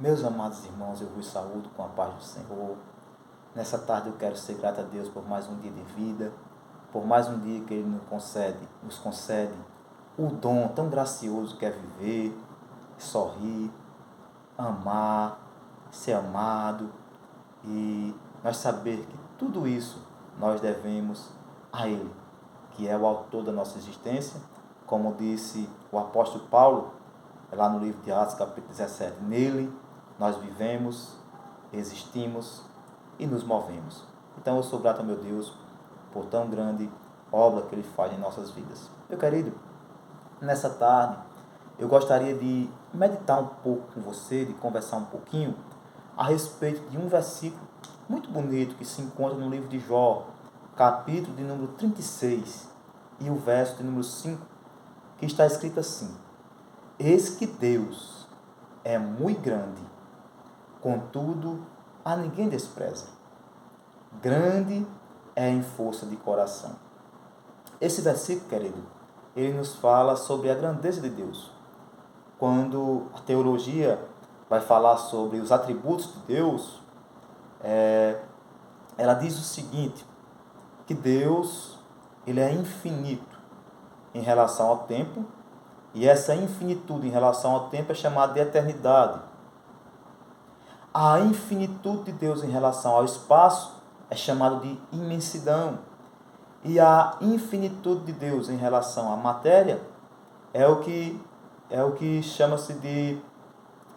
Meus amados irmãos, eu vos saúdo com a paz do Senhor. Nessa tarde eu quero ser grato a Deus por mais um dia de vida, por mais um dia que Ele nos concede o dom tão gracioso que é viver, sorrir, amar, ser amado e nós saber que tudo isso nós devemos a Ele, que é o autor da nossa existência, como disse o apóstolo Paulo, lá no livro de Atos, capítulo 17, nele nós vivemos, existimos e nos movemos. Então eu sou grato ao meu Deus por tão grande obra que Ele faz em nossas vidas. Meu querido, nessa tarde eu gostaria de meditar um pouco com você, de conversar um pouquinho a respeito de um versículo muito bonito que se encontra no livro de Jó, capítulo de número 36 e o verso de número 5, que está escrito assim: Eis que Deus é muito grande, contudo a ninguém despreza. Grande é em força de coração. Esse versículo, querido, ele nos fala sobre a grandeza de Deus. Quando a teologia vai falar sobre os atributos de Deus, ela diz o seguinte, que Deus ele é infinito em relação ao tempo, e essa infinitude em relação ao tempo é chamada de eternidade. A infinitude de Deus em relação ao espaço é chamada de imensidão. E a infinitude de Deus em relação à matéria é o que chama-se de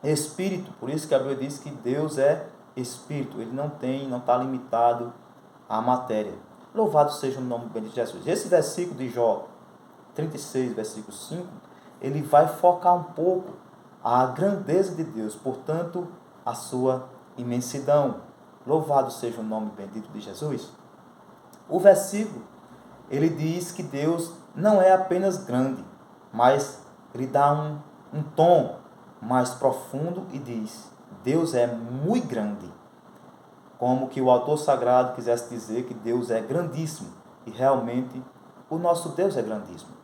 espírito. Por isso que a Bíblia diz que Deus é espírito. Ele não está limitado à matéria. Louvado seja o nome bendito de Jesus. Esse versículo de Jó 36, versículo 5, ele vai focar um pouco a grandeza de Deus, portanto, a sua imensidão. Louvado seja o nome bendito de Jesus. O versículo, ele diz que Deus não é apenas grande, mas ele dá um tom mais profundo e diz: Deus é muito grande. Como que o autor sagrado quisesse dizer que Deus é grandíssimo. E realmente o nosso Deus é grandíssimo.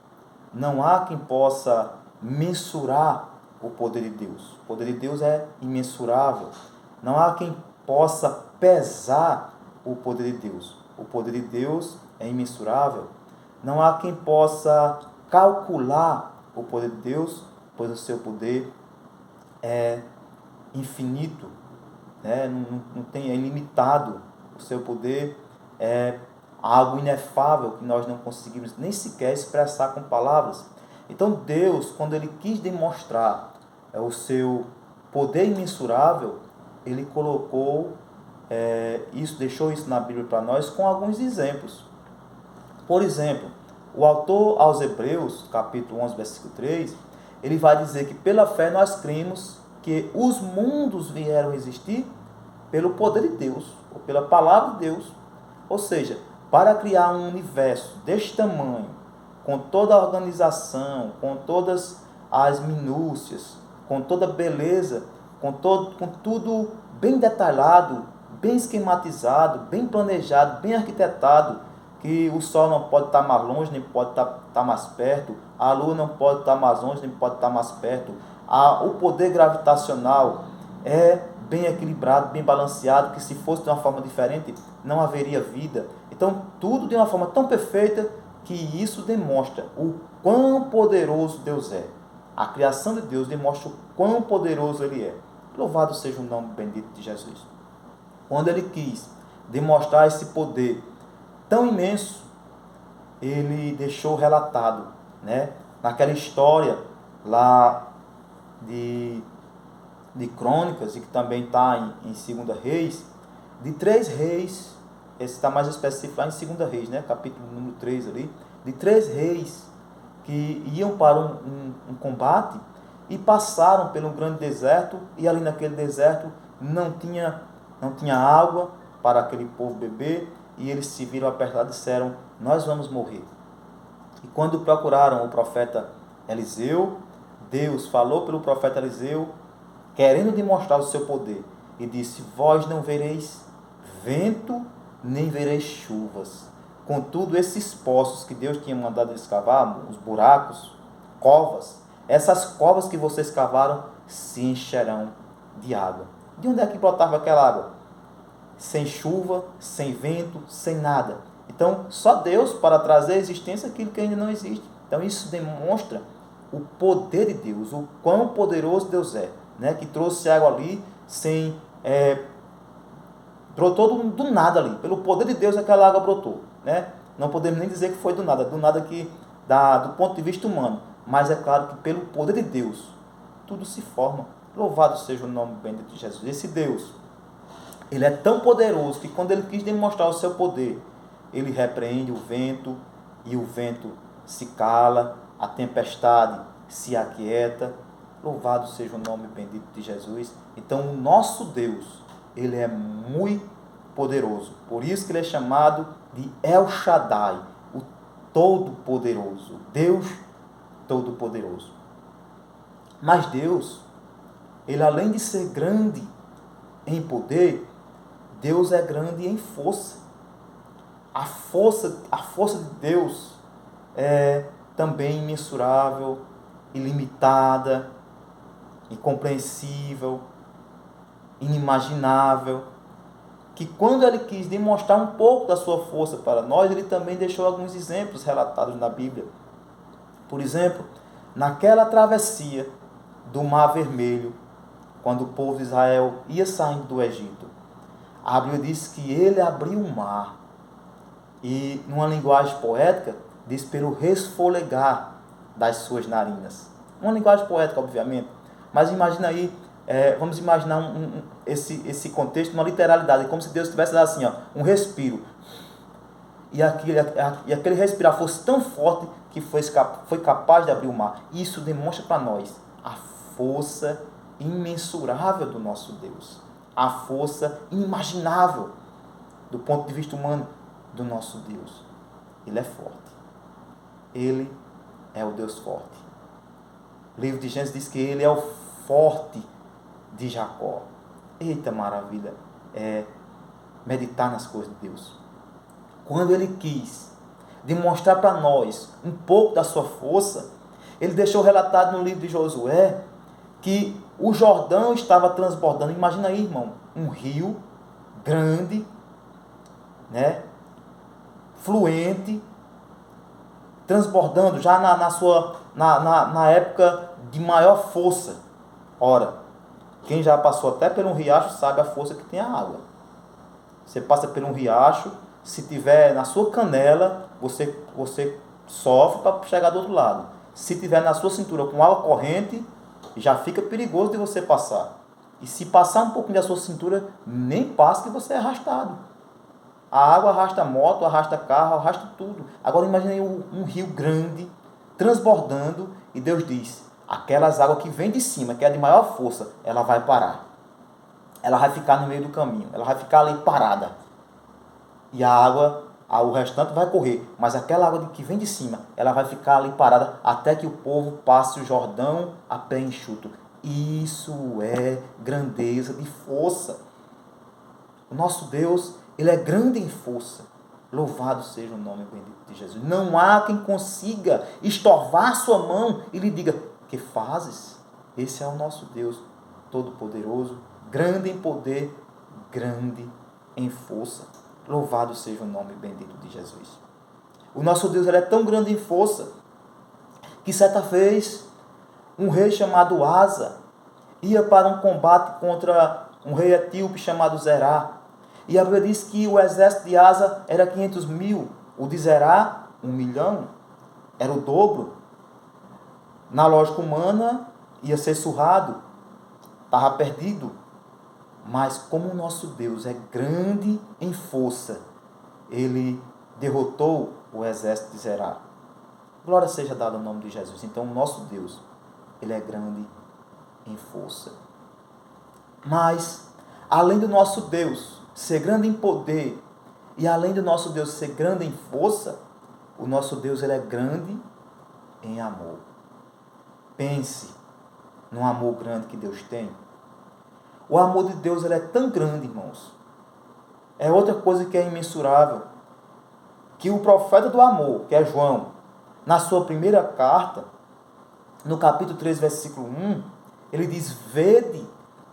Não há quem possa mensurar o poder de Deus. O poder de Deus é imensurável. Não há quem possa pesar o poder de Deus. O poder de Deus é imensurável. Não há quem possa calcular o poder de Deus, pois o seu poder é infinito, né? É ilimitado. O seu poder é algo inefável que nós não conseguimos nem sequer expressar com palavras. Então Deus, quando Ele quis demonstrar o seu poder imensurável, Ele colocou isso, deixou isso na Bíblia para nós com alguns exemplos. Por exemplo, o autor aos Hebreus, capítulo 11, versículo 3, ele vai dizer que pela fé nós cremos que os mundos vieram a existir pelo poder de Deus, ou pela palavra de Deus. Ou seja, para criar um universo deste tamanho, com toda a organização, com todas as minúcias, com toda a beleza, com tudo bem detalhado, bem esquematizado, bem planejado, bem arquitetado, que o Sol não pode estar mais longe, nem pode estar mais perto, a Lua não pode estar mais longe, nem pode estar mais perto, o poder gravitacional é bem equilibrado, bem balanceado, que se fosse de uma forma diferente, não haveria vida. Então, tudo de uma forma tão perfeita que isso demonstra o quão poderoso Deus é. A criação de Deus demonstra o quão poderoso Ele é. Louvado seja o nome bendito de Jesus. Quando Ele quis demonstrar esse poder tão imenso, Ele deixou relatado, né, naquela história lá de Crônicas, e que também está em 2 Reis, de 3 reis, esse está mais específico lá em 2 Reis, né, capítulo número 3 ali, de 3 reis que iam para um combate e passaram pelo grande deserto, e ali naquele deserto não tinha água para aquele povo beber, e eles se viram apertados e disseram: nós vamos morrer. E quando procuraram o profeta Eliseu, Deus falou pelo profeta Eliseu, querendo demonstrar o seu poder, e disse: vós não vereis vento, nem vereis chuvas. Contudo, esses poços que Deus tinha mandado eles cavar, os buracos, covas, essas covas que vocês cavaram se encherão de água. De onde é que brotava aquela água? Sem chuva, sem vento, sem nada. Então, só Deus para trazer à existência aquilo que ainda não existe. Então, isso demonstra o poder de Deus, o quão poderoso Deus é, né? Que trouxe água ali sem... brotou do nada ali. Pelo poder de Deus, aquela água brotou, né? Não podemos nem dizer que foi do nada que do ponto de vista humano. Mas é claro que pelo poder de Deus, tudo se forma. Louvado seja o nome bendito de Jesus. Esse Deus, ele é tão poderoso que quando ele quis demonstrar o seu poder, ele repreende o vento e o vento se cala, a tempestade se aquieta. Louvado seja o nome bendito de Jesus. Então o nosso Deus, ele é muito poderoso. Por isso que ele é chamado de El Shaddai, o Todo-Poderoso, Deus Todo-Poderoso. Mas Deus, ele além de ser grande em poder, Deus é grande em força. A força de Deus é também imensurável, ilimitada, incompreensível, inimaginável. Que quando ele quis demonstrar um pouco da sua força para nós, ele também deixou alguns exemplos relatados na Bíblia. Por exemplo, naquela travessia do Mar Vermelho, quando o povo de Israel ia saindo do Egito, a Bíblia diz que ele abriu o mar e, numa linguagem poética, diz pelo resfolegar das suas narinas. Uma linguagem poética, obviamente, mas imagina aí, vamos imaginar esse contexto, uma literalidade, como se Deus tivesse dado assim, um respiro. E aquele respirar fosse tão forte que foi capaz de abrir o mar. Isso demonstra para nós a força imensurável do nosso Deus. A força inimaginável do ponto de vista humano do nosso Deus. Ele é forte. Ele é o Deus forte. O livro de Gênesis diz que ele é o forte de Jacó. Eita maravilha é meditar nas coisas de Deus. Quando ele quis demonstrar para nós um pouco da sua força, ele deixou relatado no livro de Josué que o Jordão estava transbordando. Imagina aí, irmão, um rio grande, né, fluente, transbordando já na época de maior força. Ora, quem já passou até por um riacho sabe a força que tem a água. Você passa por um riacho, se tiver na sua canela, você sofre para chegar do outro lado. Se tiver na sua cintura com água corrente, já fica perigoso de você passar. E se passar um pouquinho da sua cintura, nem passa que você é arrastado. A água arrasta moto, arrasta carro, arrasta tudo. Agora imagine um rio grande, transbordando, e Deus diz, aquelas águas que vêm de cima, que é de maior força, ela vai parar. Ela vai ficar no meio do caminho, ela vai ficar ali parada. E a água, o restante vai correr, mas aquela água que vem de cima, ela vai ficar ali parada até que o povo passe o Jordão a pé enxuto. Isso é grandeza de força. O nosso Deus, ele é grande em força. Louvado seja o nome bendito de Jesus. Não há quem consiga estorvar sua mão e lhe diga, que fazes? Esse é o nosso Deus Todo-Poderoso, grande em poder, grande em força. Louvado seja o nome bendito de Jesus. O nosso Deus, ele é tão grande em força que certa vez um rei chamado Asa ia para um combate contra um rei etíope chamado Zerá. E a Bíblia diz que o exército de Asa era 500 mil. O de Zerá, 1 milhão. Era o dobro. Na lógica humana, ia ser surrado. Estava perdido. Mas como o nosso Deus é grande em força, ele derrotou o exército de Zerá. Glória seja dada ao nome de Jesus. Então o nosso Deus, ele é grande em força. Mas, além do nosso Deus ser grande em poder, e além do nosso Deus ser grande em força, o nosso Deus, ele é grande em amor. Pense no amor grande que Deus tem. O amor de Deus, ele é tão grande, irmãos. É outra coisa que é imensurável. Que o profeta do amor, que é João, na sua primeira carta, no capítulo 3, versículo 1, ele diz, vede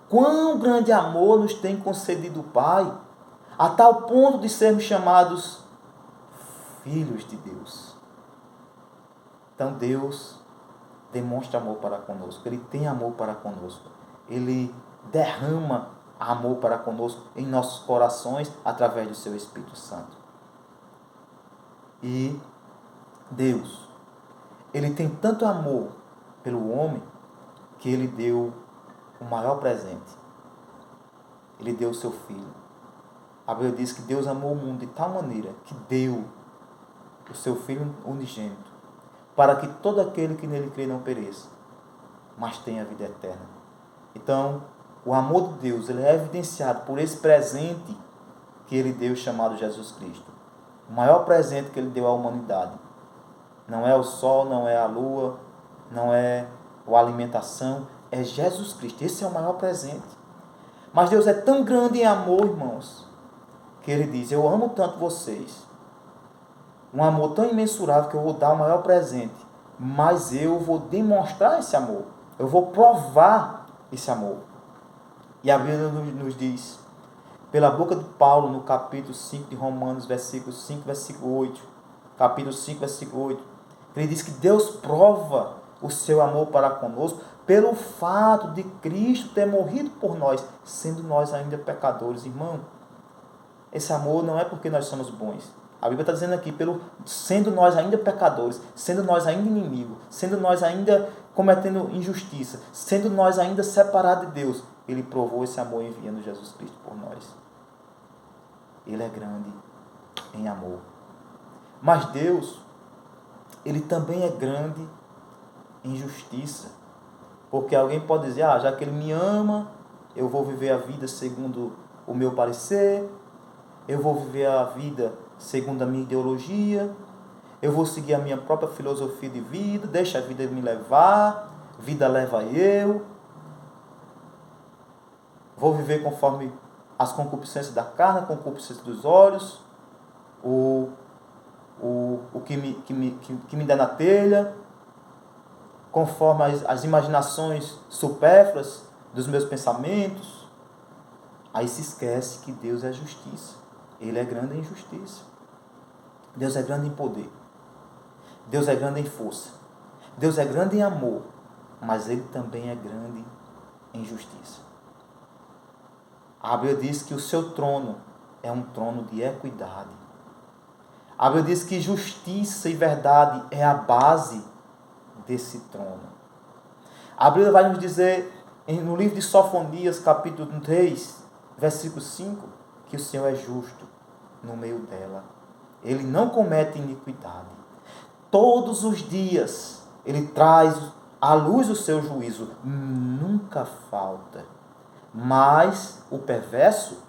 quão grande amor nos tem concedido o Pai, a tal ponto de sermos chamados filhos de Deus. Então Deus demonstra amor para conosco, Ele tem amor para conosco, Ele derrama amor para conosco em nossos corações através do seu Espírito Santo. E Deus, Ele tem tanto amor pelo homem que Ele deu o maior presente. Ele deu o seu Filho. A Bíblia diz que Deus amou o mundo de tal maneira que deu o seu Filho unigênito, para que todo aquele que nele crê não pereça, mas tenha vida eterna. Então, o amor de Deus, ele é evidenciado por esse presente que Ele deu, chamado Jesus Cristo. O maior presente que Ele deu à humanidade. Não é o sol, não é a lua, não é a alimentação, é Jesus Cristo. Esse é o maior presente. Mas Deus é tão grande em amor, irmãos, que Ele diz: eu amo tanto vocês, um amor tão imensurável, que eu vou dar o maior presente, mas eu vou demonstrar esse amor, eu vou provar esse amor. E a Bíblia nos diz, pela boca de Paulo, no capítulo 5 de Romanos, versículo 5, versículo 8, capítulo 5, versículo 8, ele diz que Deus prova o seu amor para conosco pelo fato de Cristo ter morrido por nós, sendo nós ainda pecadores. Irmão, esse amor não é porque nós somos bons. A Bíblia está dizendo aqui, sendo nós ainda pecadores, sendo nós ainda inimigos, sendo nós ainda cometendo injustiça, sendo nós ainda separados de Deus, Ele provou esse amor enviando Jesus Cristo por nós. Ele é grande em amor. Mas Deus, Ele também é grande em justiça. Porque alguém pode dizer: já que Ele me ama, eu vou viver a vida segundo o meu parecer, eu vou viver a vida segundo a minha ideologia, eu vou seguir a minha própria filosofia de vida, deixa a vida me levar, vida leva eu, vou viver conforme as concupiscências da carne, a concupiscência dos olhos, o que me der na telha, conforme as imaginações supérfluas dos meus pensamentos. Aí se esquece que Deus é justiça. Ele é grande em justiça. Deus é grande em poder. Deus é grande em força. Deus é grande em amor. Mas Ele também é grande em justiça. A Bíblia diz que o seu trono é um trono de equidade. A Bíblia diz que justiça e verdade é a base desse trono. A Bíblia vai nos dizer, no livro de Sofonias, capítulo 3, versículo 5, que o Senhor é justo no meio dela. Ele não comete iniquidade. Todos os dias Ele traz à luz o seu juízo. Nunca falta. Mas o perverso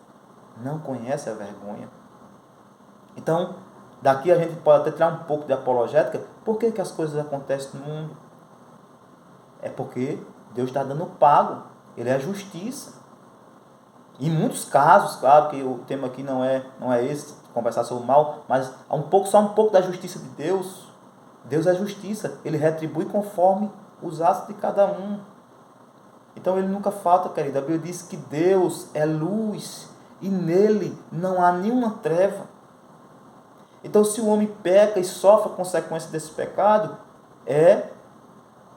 não conhece a vergonha. Então, daqui a gente pode até tirar um pouco de apologética. Por que as coisas acontecem no mundo? É porque Deus está dando pago. Ele é a justiça. Em muitos casos, claro que o tema aqui não é esse, conversar sobre o mal, mas só um pouco da justiça de Deus. Deus é justiça. Ele retribui conforme os atos de cada um. Então Ele nunca falta, querido. A Bíblia diz que Deus é luz e nele não há nenhuma treva. Então, se o homem peca e sofre a consequência desse pecado, é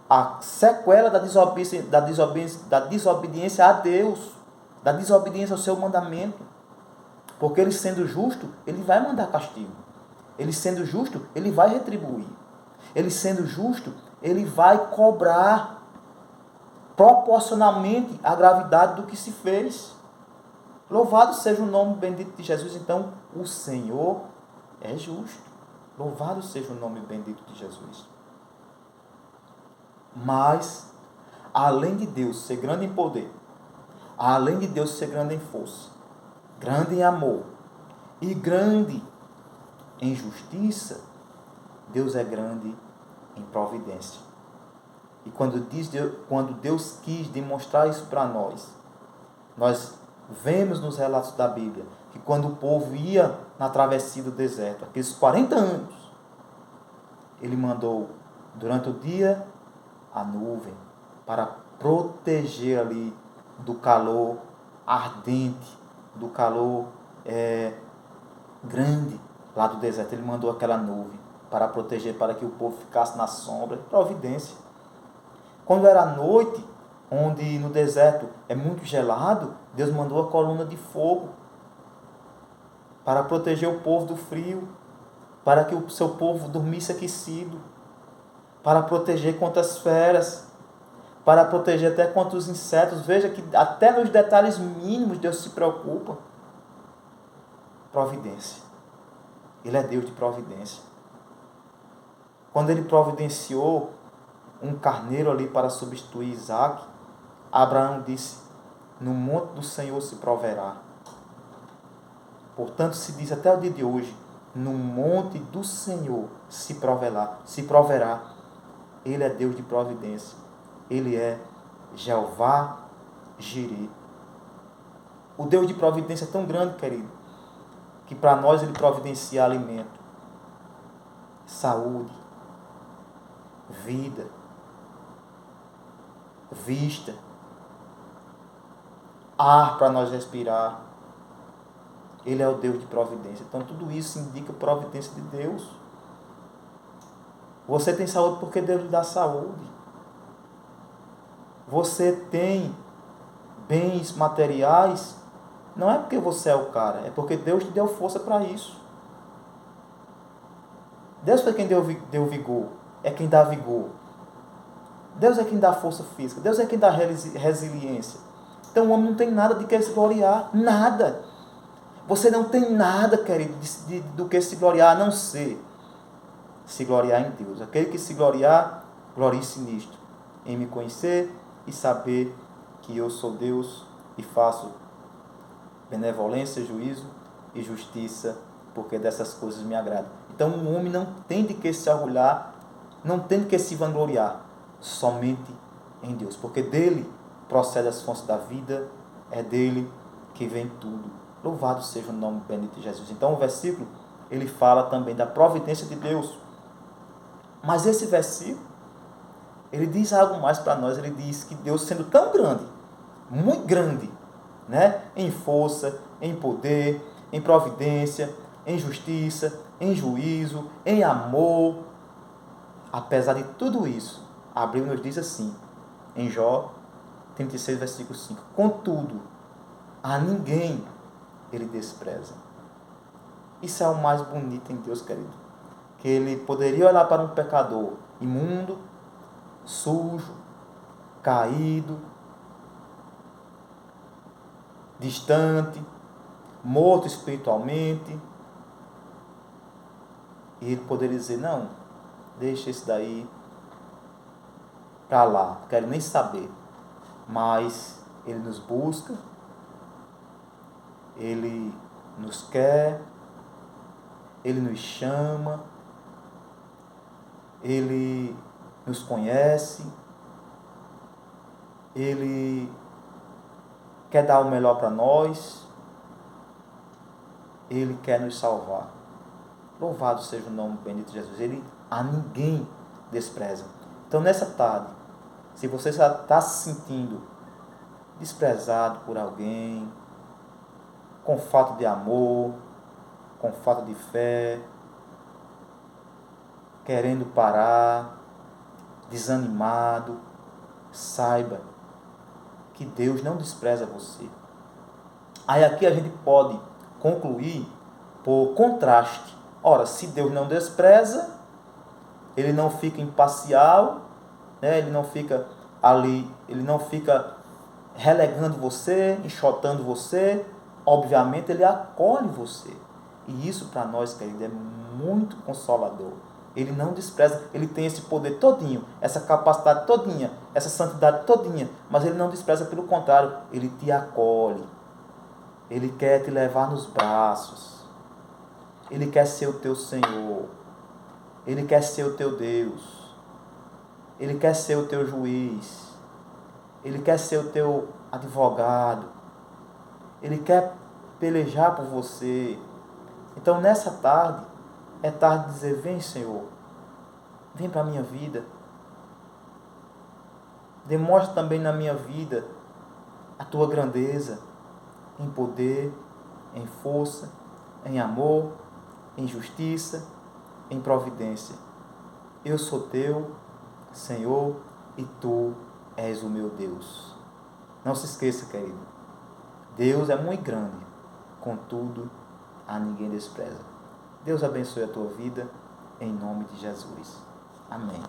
a sequela da desobediência a Deus, da desobediência ao seu mandamento. Porque Ele sendo justo, Ele vai mandar castigo. Ele sendo justo, Ele vai retribuir. Ele sendo justo, Ele vai cobrar proporcionalmente à gravidade do que se fez. Louvado seja o nome bendito de Jesus. Então, o Senhor é justo. Louvado seja o nome bendito de Jesus. Mas, além de Deus ser grande em poder, além de Deus ser grande em força, grande em amor e grande em justiça, Deus é grande em providência. E quando Deus quis demonstrar isso para nós vemos nos relatos da Bíblia que quando o povo ia na travessia do deserto, aqueles 40 anos, Ele mandou durante o dia a nuvem para proteger ali do calor ardente, do calor grande lá do deserto. Ele mandou aquela nuvem para proteger, para que o povo ficasse na sombra. Providência. Quando era noite, onde no deserto é muito gelado, Deus mandou a coluna de fogo para proteger o povo do frio, para que o seu povo dormisse aquecido, para proteger contra as feras, para proteger até contra os insetos. Veja que até nos detalhes mínimos Deus se preocupa. Providência. Ele é Deus de providência. Quando ele providenciou um carneiro ali para substituir Isaac, Abraão disse: no monte do Senhor se proverá. Portanto, se diz até o dia de hoje: no monte do Senhor se proverá. Ele é Deus de providência. Ele é Jeová Jireh. O Deus de providência é tão grande, querido, que para nós ele providencia alimento, saúde, vida, vista, ar para nós respirar. Ele é o Deus de providência. Então tudo isso indica a providência de Deus. Você tem saúde porque Deus lhe dá saúde. Você tem bens materiais, não é porque você é o cara, é porque Deus te deu força para isso. Deus foi quem deu vigor, é quem dá vigor. Deus é quem dá força física, Deus é quem dá resiliência. Então o homem não tem nada de que se gloriar, nada. Você não tem nada, querido, do que se gloriar, a não ser se gloriar em Deus. Aquele que se gloriar, glorie-se nisto, em me conhecer e saber que eu sou Deus e faço benevolência, juízo e justiça, porque dessas coisas me agradam. Então o homem não tem de que se orgulhar, não tem de que se vangloriar, somente em Deus, porque dele procede as fontes da vida, é dele que vem tudo. Louvado seja o nome bendito de Jesus. Então o versículo, ele fala também da providência de Deus. Mas esse versículo, ele diz algo mais para nós. Ele diz que Deus, sendo tão grande, muito grande, né? Em força, em poder, em providência, em justiça, em juízo, em amor, apesar de tudo isso, a Bíblia nos diz assim, em Jó 36, versículo 5, contudo, a ninguém ele despreza. Isso é o mais bonito em Deus, querido. Que ele poderia olhar para um pecador imundo, sujo, caído, distante, morto espiritualmente, e ele poderia dizer: não, deixa esse daí para lá, não quero nem saber. Mas ele nos busca, ele nos quer, ele nos chama, ele nos conhece, ele quer dar o melhor para nós, ele quer nos salvar. Louvado seja o nome bendito de Jesus. Ele a ninguém despreza. Então nessa tarde, se você já está se sentindo desprezado por alguém, com falta de amor, com falta de fé, querendo parar, desanimado, saiba que Deus não despreza você. Aí aqui a gente pode concluir por contraste. Ora, se Deus não despreza, ele não fica imparcial, né? Ele não fica ali, ele não fica relegando você, enxotando você. Obviamente ele acolhe você. E isso para nós, querido, é muito consolador. Ele não despreza, ele tem esse poder todinho, essa capacidade todinha, essa santidade todinha, mas ele não despreza, pelo contrário, ele te acolhe. Ele quer te levar nos braços. Ele quer ser o teu Senhor. Ele quer ser o teu Deus. Ele quer ser o teu juiz. Ele quer ser o teu advogado. Ele quer pelejar por você. Então nessa tarde, é tarde de dizer: vem, Senhor, vem para a minha vida. Demonstra também na minha vida a tua grandeza em poder, em força, em amor, em justiça, em providência. Eu sou teu, Senhor, e tu és o meu Deus. Não se esqueça, querido. Deus é muito grande, contudo, a ninguém despreza. Deus abençoe a tua vida, em nome de Jesus. Amém.